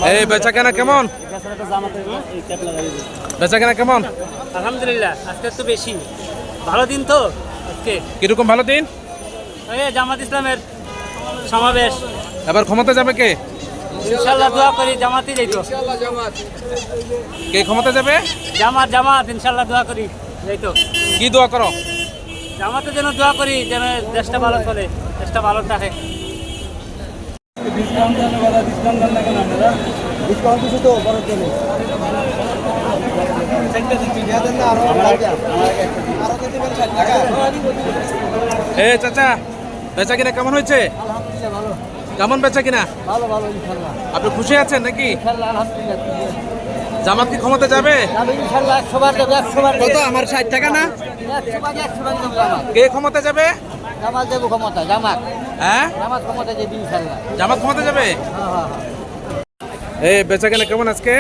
এই বেচা কেনা কেমন? বেচা কেনা কেমন? আলহামদুলিল্লাহ, আজকে একটু বেশি ভালো দিন তো আজকে। কিরকম ভালো দিন? এই জামাত ইসলামের সমাবেশ, এবার ক্ষমতা যাবে কে? ইনশাল্লাহ দোয়া করি জামাতই যাইতো। কে ক্ষমতা যাবে? জামাত জামাত ইনশাল্লাহ দোয়া করি যাইতো। কি দোয়া করো? জামাতের জন্য দোয়া করি যেন দেশটা ভালো চলে, দেশটা ভালো থাকে। এ চাচা, বেচা কিনা কেমন হয়েছে? কেমন বেচা কিনা? ভালো ভালো ইনশাল্লাহ, আপনি খুশি আছেন নাকি? ইনশাল্লাহ আলহামদুলিল্লাহ। জামাত কি ক্ষমতা যাবে? ইনশাল্লাহ 100 বার দেবো, 100 বার কত? আমার 60 টাকা না? 100 বার দেবো জামাত। কে ক্ষমতা যাবে? জামাত দেবো ক্ষমতা, জামাত হ্যাঁ, জামাত ক্ষমতা দেবো ইনশাল্লাহ। জামাত ক্ষমতা যাবে। এই বেচা কিনা কেমন আজকে?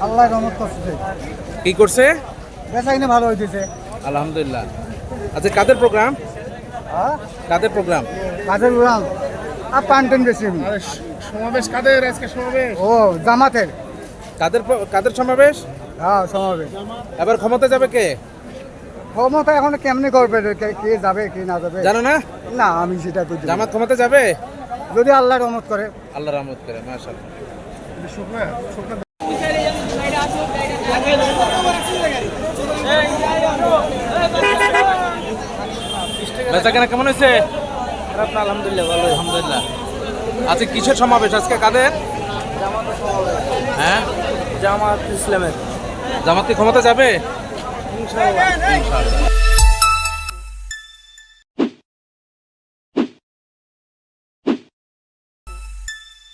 আল্লাহ রহমত করছে, কি করছে? বেচা কিনে ভালো হইতেছে। আলহামদুলিল্লাহ। আচ্ছা, কাদের প্রোগ্রাম? কাদের প্রোগ্রাম? কাজের উড়ান আর পান্টেন বেশি। সমাবেশ কাদের আজকে? সমাবেশ ও জামাতের। কাদের সমাবেশ? হ্যাঁ সমাবেশ। এবার ক্ষমতা যাবে কে? ক্ষমতা এখন কেমনি করবে, কে যাবে কে না যাবে জানো না? না, আমি সেটা তো জামাত ক্ষমতা যাবে যদি আল্লাহ রহমত করে। আল্লাহ রহমত করে, মাশাআল্লাহ। বেচা কেনা কেমন হয়েছে? আলহামদুলিল্লাহ ভালো। আলহামদুলিল্লাহ। আচ্ছা, কিসের সমাবেশ আজকে? কাদের? হ্যাঁ, জামাত ইসলামের জামাত কি ক্ষমতা যাবে? ইনশাল্লাহ। ইনশাআল্লাহ।